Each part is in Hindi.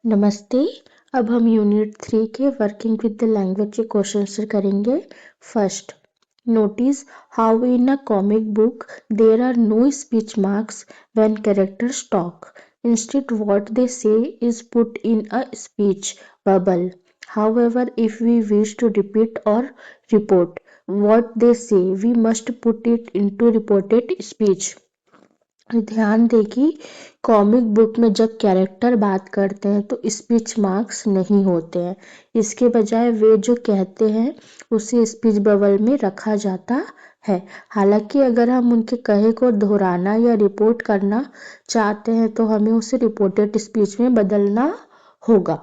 नमस्ते। अब हम यूनिट 3 के वर्किंग विद द लैंग्वेज के क्वेश्चन आंसर करेंगे। First, notice how in a comic book there are no speech marks when characters talk. Instead what they say is put in a speech bubble. However, if we wish to repeat or report what they say, we must put it into reported speech. ध्यान दें कि कॉमिक बुक में जब कैरेक्टर बात करते हैं तो स्पीच मार्क्स नहीं होते हैं। इसके बजाय वे जो कहते हैं उसे स्पीच बबल में रखा जाता है। हालांकि अगर हम उनके कहे को दोहराना या रिपोर्ट करना चाहते हैं तो हमें उसे रिपोर्टेड स्पीच में बदलना होगा।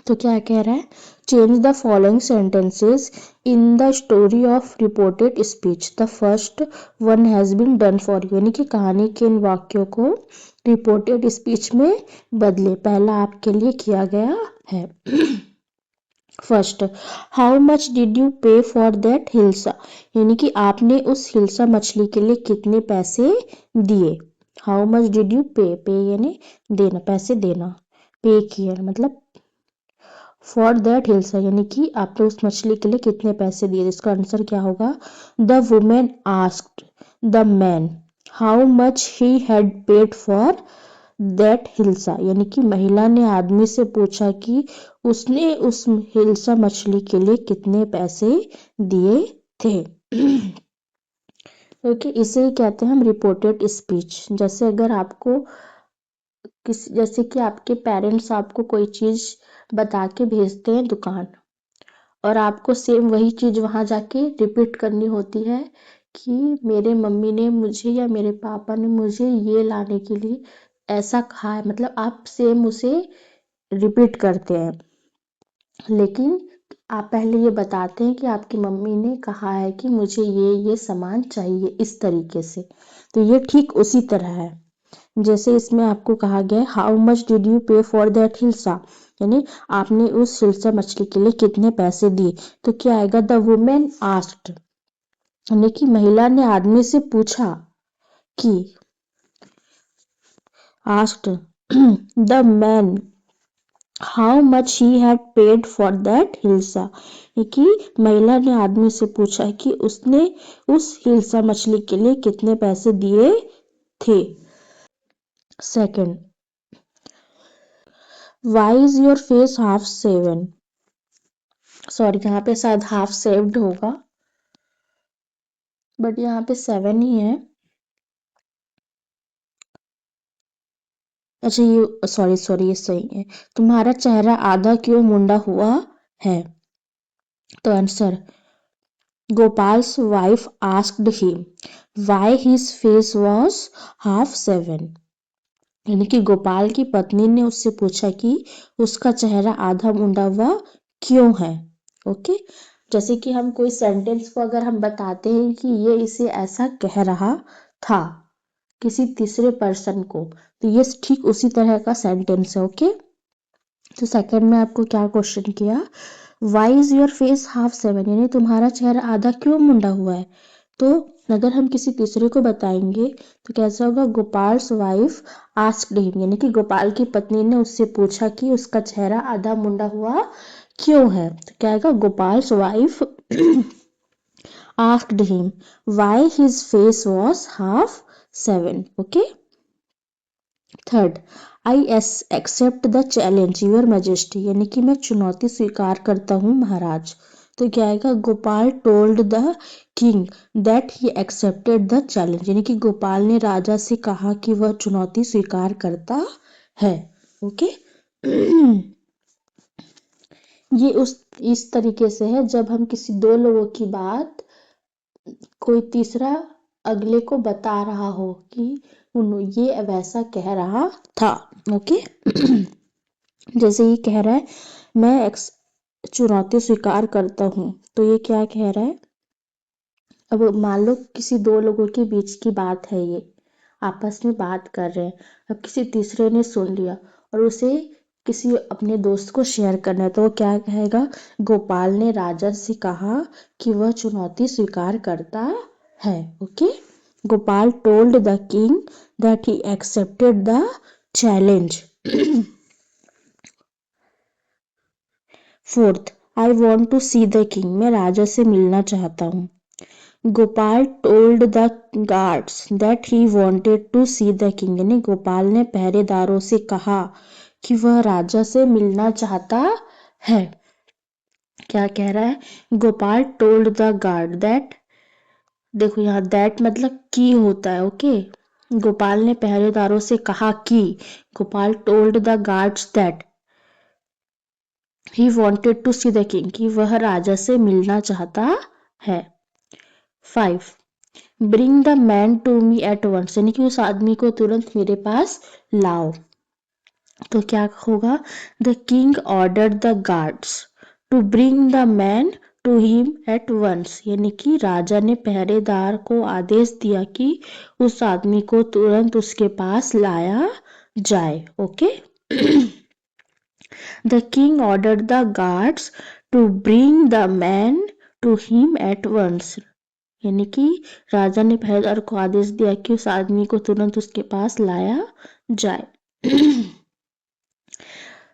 तो क्या कह रहा है, change the following sentences in the story of reported speech. The first one has been done for you, यानी कि कहानी के इन वाक्यों को रिपोर्टेड स्पीच में बदले। पहला आपके लिए किया गया है। First, how much did you पे फॉर दैट हिल्सा, यानी कि आपने उस हिल्सा मछली के लिए कितने पैसे दिए। हाउ मच डिड यू पे, पे यानी देना, पैसे देना, पे किया मतलब फॉर दैट हिल्सा, यानी कि आपने उस मछली के लिए कितने पैसे दिए। इसका आंसर क्या होगा, the women asked the man how much he had paid for that hilsa, यानी कि महिला ने आदमी से पूछा कि उसने उस हिल्सा मछली के लिए कितने पैसे दिए थे। ओके, इसे ही कहते हैं हम रिपोर्टेड स्पीच। जैसे अगर आपको जैसे कि आपके पेरेंट्स आपको कोई चीज बता के भेजते हैं दुकान, और आपको सेम वही चीज वहां जाके रिपीट करनी होती है कि मेरे मम्मी ने मुझे या मेरे पापा ने मुझे ये लाने के लिए ऐसा कहा है, मतलब आप सेम उसे रिपीट करते हैं, लेकिन आप पहले ये बताते हैं कि आपकी मम्मी ने कहा है कि मुझे ये सामान चाहिए इस तरीके से। तो ये ठीक उसी तरह है। जैसे इसमें आपको कहा गया है हाउ मच डिड यू पे फॉर दैट हिल्सा, यानी आपने उस हिल्सा मछली के लिए कितने पैसे दिए। तो क्या आएगा, द वुमेन आस्क्ड, यानी कि महिला ने आदमी से पूछा कि asked the man how much he had paid for that hilsa, कि महिला ने आदमी से पूछा कि उसने उस हिल्सा मछली के लिए कितने पैसे दिए थे। Second, why is your face half seven, sorry यहाँ पे शायद हाफ सेव्ड होगा बट यहाँ पे 7 ही है। अच्छा ये सॉरी ये सही है। तुम्हारा चेहरा आधा क्यों मुंडा हुआ है। तो answer, गोपाल्स wife asked him why his face was half seven, यानी कि गोपाल की पत्नी ने उससे पूछा कि उसका चेहरा आधा मुंडा हुआ क्यों है। ओके, जैसे कि हम कोई सेंटेंस को अगर हम बताते हैं कि ये इसे ऐसा कह रहा था किसी तीसरे पर्सन को, तो ये ठीक उसी तरह का सेंटेंस है। ओके, तो सेकंड में आपको क्या क्वेश्चन किया, why is your face half seven, यानी तुम्हारा चेहरा आधा क्यों मुंडा हुआ है। तो अगर हम किसी तीसरे को बताएंगे तो कैसा होगा, गोपाल्स वाइफ आस्क्ड हिम, यानी कि गोपाल की पत्नी ने उससे पूछा कि उसका चेहरा आधा मुंडा हुआ क्यों है। तो क्या आएगा, Gopal's wife asked him why his face was half seven. Okay, third, I accept the challenge your majesty, यानी कि मैं चुनौती स्वीकार करता हूँ महाराज। तो क्या आएगा, Gopal told the king that he accepted the challenge, यानी कि गोपाल ने राजा से कहा कि वह चुनौती स्वीकार करता है। ओके, ये इस तरीके से है जब हम किसी दो लोगों की बात कोई तीसरा अगले को बता रहा हो कि ये वैसा कह रहा था। ओके, जैसे ये कह रहा है मैं चुनौती स्वीकार करता हूँ, तो ये क्या कह रहा है, अब मान लो किसी दो लोगों के बीच की बात है, ये आपस में बात कर रहे हैं, अब किसी तीसरे ने सुन लिया और उसे किसी अपने दोस्त को शेयर करना है, तो वो क्या कहेगा, गोपाल ने राजा से कहा कि वह चुनौती स्वीकार करता है। Okay, Gopal told the king that he accepted the challenge. Fourth, I want to see the king, मैं राजा से मिलना चाहता हूँ। Gopal told the guards that he wanted to see the king, यानी गोपाल ने पहरेदारों से कहा कि वह राजा से मिलना चाहता है। क्या कह रहा है? Gopal told the guard that, देखो यहाँ दैट मतलब की होता है, ओके। गोपाल ने पहरेदारों से कहा कि, Gopal told the guards that he wanted to see the king, कि वह राजा से मिलना चाहता है। 5, bring the man to me at once, यानी कि उस आदमी को तुरंत मेरे पास लाओ। तो क्या होगा? The king order the guards to bring the man to him at once, यानी कि राजा ने पहरेदार को आदेश दिया कि उस आदमी को तुरंत उसके पास लाया जाए, okay. The king order the guards to bring the man to him at once, यानी कि राजा ने पहरेदार को आदेश दिया कि उस आदमी को तुरंत उसके पास लाया जाए।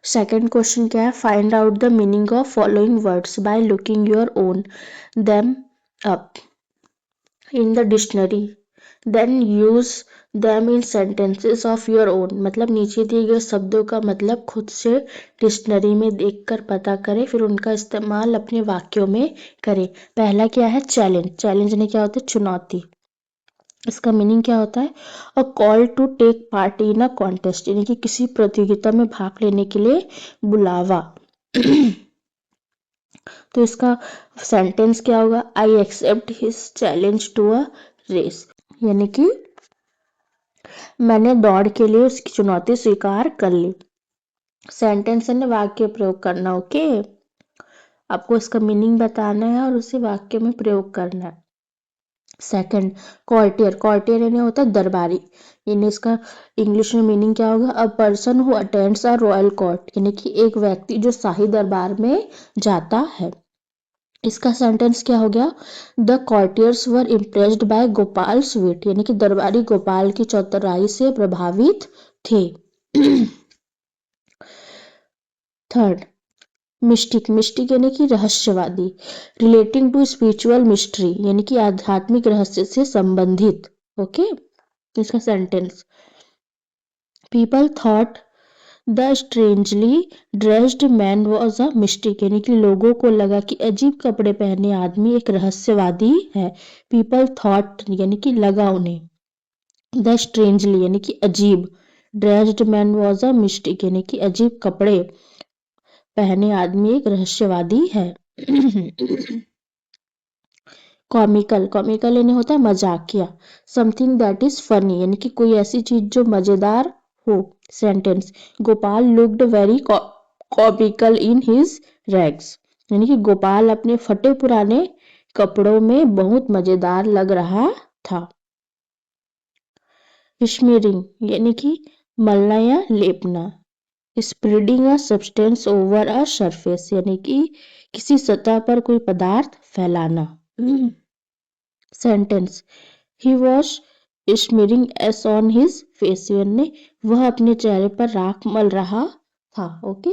सेकेंड क्वेश्चन क्या है? Find out the meaning of following words by looking your own them up in the dictionary, then use them in sentences of your own, मतलब नीचे दिए गए शब्दों का मतलब खुद से डिक्शनरी में देखकर पता करें, फिर उनका इस्तेमाल अपने वाक्यों में करें। पहला क्या है? चैलेंज। चैलेंज ने क्या होता है? चुनौती। इसका मीनिंग क्या होता है? A call to take part in a contest, यानी कि किसी प्रतियोगिता में भाग लेने के लिए बुलावा। तो इसका सेंटेंस क्या होगा? I accept his challenge to a race, यानी कि मैंने दौड़ के लिए उसकी चुनौती स्वीकार कर ली। सेंटेंस है ना, वाक्य प्रयोग करना, ओके। आपको इसका मीनिंग बताना है और उसे वाक्य में प्रयोग करना है। Second, courtier. कॉर्टियर यानी होता है दरबारी, यानी इसका इंग्लिश में मीनिंग क्या होगा? A person who attends a royal court, यानी कि एक व्यक्ति जो शाही दरबार में जाता है। इसका सेंटेंस क्या हो गया? The courtiers were impressed by Gopal sweet, यानी कि दरबारी गोपाल की चतुराई से प्रभावित थे। Third, mistake. मिस्टिक यानी कि रहस्यवादी, रिलेटिंग टू स्पिरिचुअल मिस्ट्री, यानी कि आध्यात्मिक रहस्य से संबंधित, ओके। इसका sentence, people thought the strangely dressed man was a mistake, यानी कि लोगों को लगा कि अजीब कपड़े पहने आदमी एक रहस्यवादी है। पीपल थॉट यानी कि लगा उन्हें, द स्ट्रेंजली यानी कि अजीब, dressed man was a mistake यानी कि अजीब कपड़े पहने आदमी एक रहस्यवादी है। कॉमिकल। कॉमिकल यानी होता है मजाकिया, समथिंग दैट इज फनी, यानी कि कोई ऐसी चीज जो मजेदार हो। Sentence, Gopal looked very comical in his rags, यानी कि गोपाल अपने फटे पुराने कपड़ों में बहुत मजेदार लग रहा था। स्मीयरिंग यानी कि मलना या लेपना, spreading a substance over a surface, यानी कि किसी सतह पर कोई पदार्थ फैलाना। Sentence, he was smearing ash on his face, यानी वह अपने चेहरे पर राख मल रहा था, ओके।